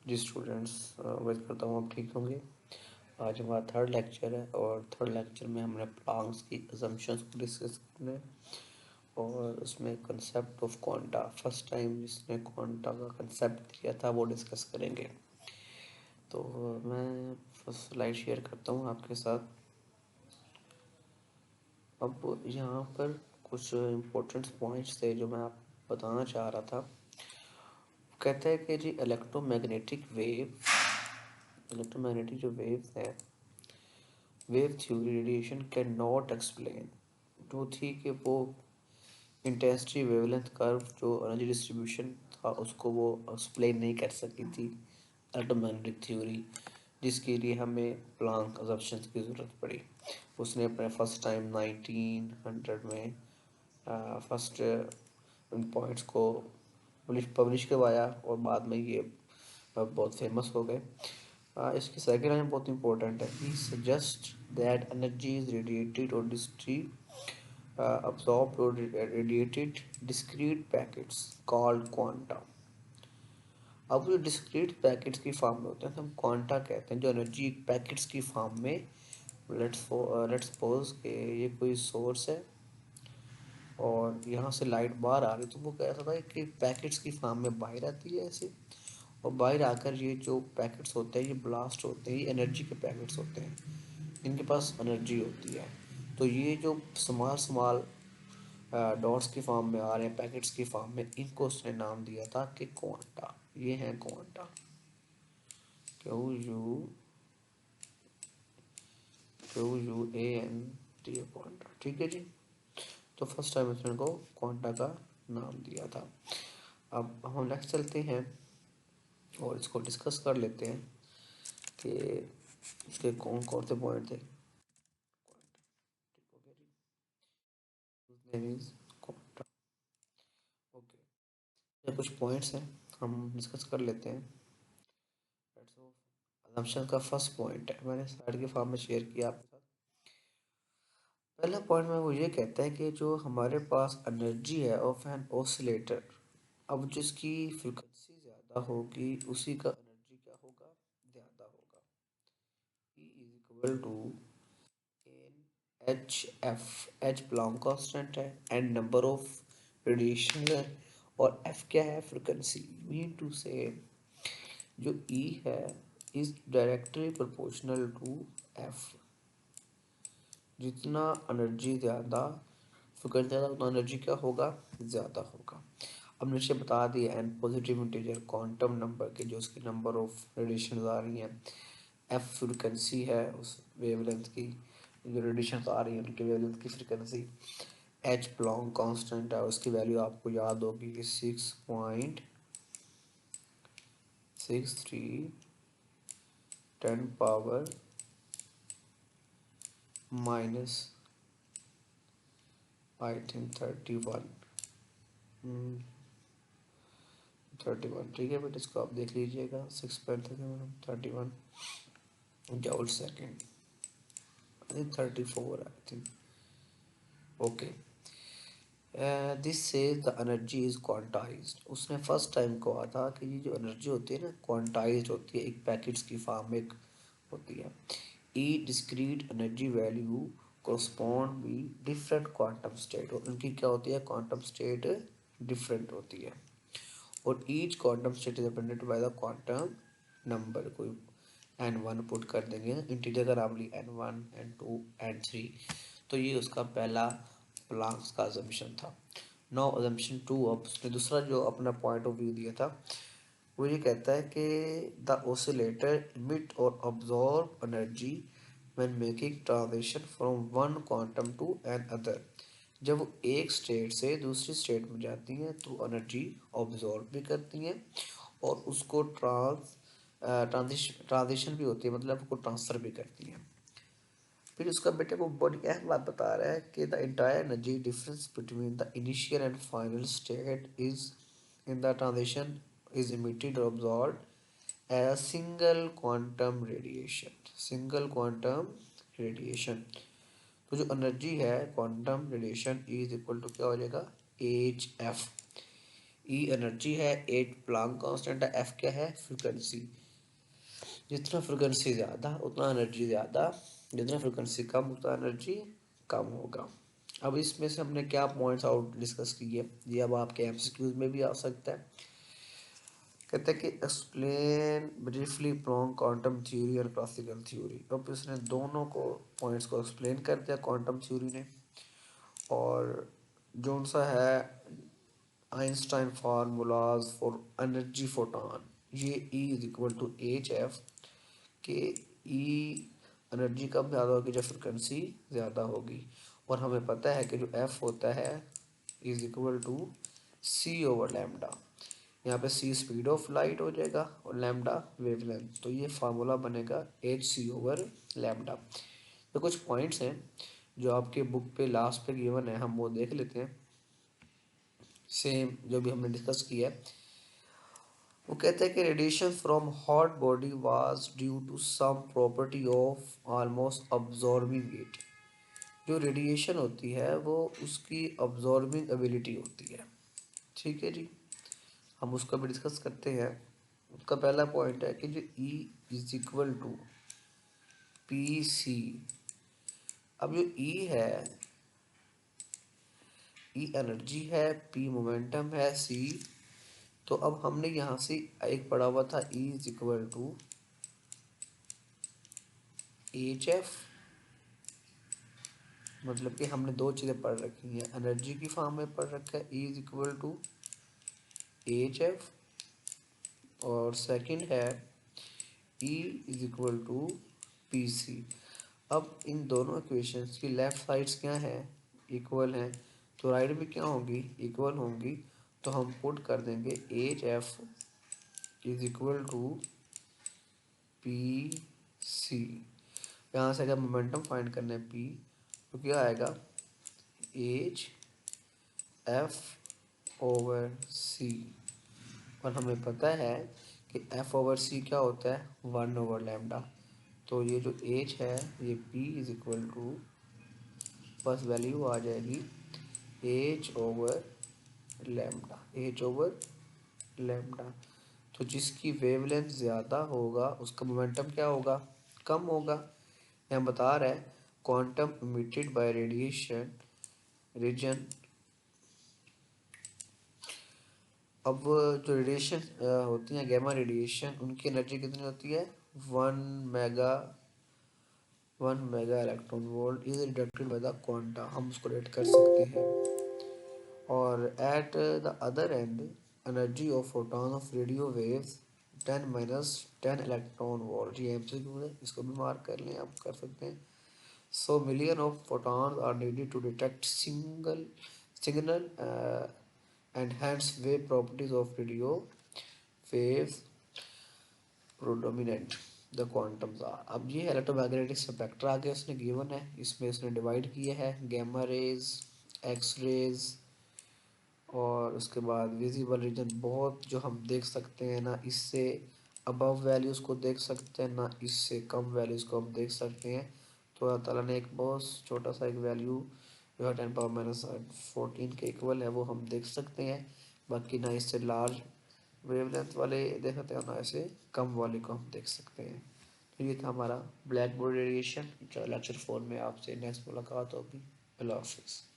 जी students, उम्मीद करता हूँ आप ठीक होंगे। आज हमारा थर्ड लेक्चर है और थर्ड लेक्चर में हमने प्लैंक्स की असम्पशंस को डिस्कस करना है और उसमें concept of quanta, first time जिसने क्वांटा का कंसेप्ट दिया था वो डिस्कस करेंगे। तो मैं फर्स्ट स्लाइड शेयर करता हूँ आपके साथ। अब यहाँ पर कुछ इम्पोर्टेंट पॉइंट्स थे जो मैं आपको बताना चाह रहा था। कहते हैं कि जी इलेक्ट्रोमैग्नेटिक जो वेव्स हैं, wave theory radiation can not explain. जो थी कि वो इंटेंसिटी वेवलेंथ कर्व जो एनर्जी डिस्ट्रीब्यूशन था उसको वो एक्सप्लेन नहीं कर सकी थी इलेक्ट्रोमैग्नेटिक थ्योरी, जिसके लिए हमें प्लांक असम्पशंस की ज़रूरत पड़ी। उसने अपने फर्स्ट टाइम 1900 में फर्स्ट उन पॉइंट्स को पब्लिश करवाया और बाद में ये बहुत फेमस हो गए। इसकी सेकंड लाइन बहुत इंपॉर्टेंट है। He suggest that energy is radiated और absorbed or radiated discrete packets called quanta। अब जो डिस्क्रीट पैकेट्स की फॉर्म में होते हैं तो हम क्वांटा कहते हैं। जो एनर्जी पैकेट्स की फॉर्म में, लेट्स सपोज कि ये कोई सोर्स है और यहाँ से लाइट बाहर आ रही, तो वो कह रहा था कि पैकेट्स की फॉर्म में बाहर आती है ऐसे, और बाहर आकर ये जो पैकेट्स होते हैं ये ब्लास्ट होते हैं, ये एनर्जी के पैकेट्स होते हैं, इनके पास एनर्जी होती है। तो ये जो स्मॉल स्मॉल डॉट्स की फॉर्म में आ रहे हैं, पैकेट्स की फॉर्म में, इनको उसने नाम दिया था कि क्वांटा। ये है quanta, Q U A N T, quanta. ठीक है जी। तो फर्स्ट टाइम उसने को क्वांटा का नाम दिया था। अब हम नेक्स्ट चलते हैं और इसको डिस्कस कर लेते हैं कि इसके कौन कौन से पॉइंट थे। Quanta, okay. ये कुछ पॉइंट्स हैं, हम डिस्कस कर लेते हैं। असम्पशन का फर्स्ट पॉइंट है, मैंने स्लाइड के फॉर्म में शेयर किया आपके साथ। पहला पॉइंट में वो ये कहता है कि जो हमारे पास एनर्जी है ऑफ एन ऑसिलेटर, अब जिसकी फ्रिक्वेंसी ज़्यादा होगी उसी का एनर्जी क्या होगा, ज़्यादा होगा। E is equal to N H F. H Planck constant है, एन नंबर ऑफ रेडिएशन है, और एफ क्या है, फ्रिक्वेंसी। मीन टू से जो E है is directly proportional to F. जितना एनर्जी ज़्यादा, फ्रिक्वेंसी ज़्यादा, उतना एनर्जी क्या होगा, ज़्यादा होगा। अब नीचे बता दिया N positive integer quantum number के जो उसकी नंबर ऑफ रेडिएशन आ रही हैं, एफ फ्रिक्वेंसी है उस वेवलेंथ की, जो रेडिएशन आ रही है उनकी वेवलेंथ की फ्रिक्वेंसी, एच प्लॉन्क कांस्टेंट है, उसकी वैल्यू आपको याद होगी कि 6.63 10 माइनस आई थिंक 31। ठीक है बेटा, इसको आप देख लीजिएगा। 6.31 joule second, I think 34 I think. Okay, this says the energy is quantized. उसने फर्स्ट टाइम कहा था कि ये जो एनर्जी होती है ना, क्वांटाइज्ड होती है, एक पैकेट्स की फॉर्म में होती है। ई डिस्क्रीट एनर्जी वैल्यू कोरस्पॉन्ड भी डिफरेंट क्वांटम स्टेट, और उनकी क्या होती है, क्वांटम स्टेट डिफरेंट होती है। और each quantum state is represented by the quantum number. कोई n1 पुट कर देंगे, इंटीजर का नाम ली n1 n2 n3। तो ये उसका पहला प्लैंक्स का असम्पशन था। नाउ असम्पशन 2, अब उसने दूसरा जो अपना पॉइंट ऑफ व्यू दिया था वो ये कहता है कि द ऑसिलेटर इमिट और absorb energy when making transition from one quantum to another. जब वो एक स्टेट से दूसरी स्टेट में जाती हैं तो एनर्जी ऑब्जॉर्ब भी करती हैं और उसको ट्रांजिशन भी होती है, मतलब उसको ट्रांसफ़र भी करती हैं। फिर उसका बेटे वो बड़ी अहम बात बता रहा है कि the entire energy difference between the initial and final state is in the transition is emitted और absorbed as single quantum radiation. Single quantum radiation. तो जो एनर्जी है quantum radiation is equal to क्या हो जाएगा, एच एफ। ई energy है, 8 Planck constant है, F क्या है फ्रिक्वेंसी। जितना फ्रिक्वेंसी ज़्यादा उतना एनर्जी ज़्यादा, जितना फ्रिक्वेंसी कम उतना एनर्जी कम होगा। अब इसमें से हमने क्या पॉइंट्स आउट डिस्कस किए, ये अब आपके एमसीक्यूज में भी आ सकता है। कहते हैं कि एक्सप्लेन ब्रीफली प्लॉन्ग क्वांटम थ्योरी और क्लासिकल थ्योरी। अब इसने दोनों को पॉइंट्स को एक्सप्लेन कर दिया क्वांटम थ्योरी ने, और जो सा है Einstein formulas for energy photon, ये E is equal to H F के। E एनर्जी कब ज़्यादा होगी, जब फ्रिक्वेंसी ज़्यादा होगी। और हमें पता है कि जो F होता है is equal to C over lambda. यहाँ पे C स्पीड ऑफ लाइट हो जाएगा और लैम्डा वेवलेंथ, तो ये फार्मूला बनेगा एच सी ओवर लैम्डा। तो कुछ पॉइंट्स हैं जो आपके बुक पे लास्ट पे गिवन है, हम वो देख लेते हैं। सेम जो भी हमने डिस्कस किया है, वो कहते हैं कि radiation from hot body was due to some property of almost absorbing it. जो रेडिएशन होती है वो उसकी अब्जॉर्बिंग एबिलिटी होती है, ठीक है जी। हम उसका भी डिस्कस करते हैं। उसका पहला पॉइंट है कि जो E is equal to P C. अब जो E है, E एनर्जी है, P मोमेंटम है, C, तो अब हमने यहाँ से एक पढ़ा हुआ था E is equal to H F, मतलब कि हमने दो चीज़ें पढ़ रखी हैं, एनर्जी की फॉर्म में पढ़ रखा है E is equal to H F, और सेकंड है E is equal to P C. अब इन दोनों इक्वेशंस की लेफ्ट साइड्स क्या हैं, इक्वल हैं, तो राइट में क्या होंगी, इक्वल होंगी। तो हम पुट कर देंगे H F is equal to P C. यहाँ से अगर मोमेंटम फाइंड करना है पी, तो क्या आएगा एच एफ ओवर सी। और हमें पता है कि एफ ओवर सी क्या होता है, 1/λ। तो ये जो एच है ये पी इज इक्वल टू, बस वैल्यू आ जाएगी H over lambda, H over lambda. तो जिसकी वेवलेंथ ज़्यादा होगा उसका मोमेंटम क्या होगा, कम होगा। यहाँ बता रहा है quantum emitted by radiation reason. अब जो रेडिएशन होती है गैमा रेडिएशन, उनकी एनर्जी कितनी होती है, 1 mega electron volt is deducted by the quanta, हम उसको रेट कर सकते हैं। और at the other and energy of photon of radio waves 10 - 10 electron volt. ये एमसीक्यू है, इसको भी मार्क कर लें, आप कर सकते हैं। So million of photons are needed to detect signal and hence wave properties of radio waves predominant the quantums are। अब ये इलेक्ट्रोमैग्नेटिक स्पेक्ट्रा आगे उसने गिवन है, इसमें उसने डिवाइड किया है गैमा रेज, एक्स रेज, और उसके बाद विजिबल रीजन, बहुत जो हम देख सकते हैं ना, इससे अबव वैल्यूज़ को देख सकते हैं ना, इससे कम वैल्यूज़ को हम देख सकते हैं। तो अल्लाह ताला ने एक बहुत छोटा सा एक वैल्यू जो है 10⁻⁻14 के इक्वल है वो हम देख सकते हैं। बाकी ना इससे लार्ज वेवलेंथ वाले देख सकते हैं, ना ऐसे कम वाले को हम देख सकते हैं। तो ये था हमारा ब्लैक बॉडी रेडिएशन। लेक्चर 4 में आपसे नेक्स्ट मुलाकात होगी। अल्लाह हाफिज़।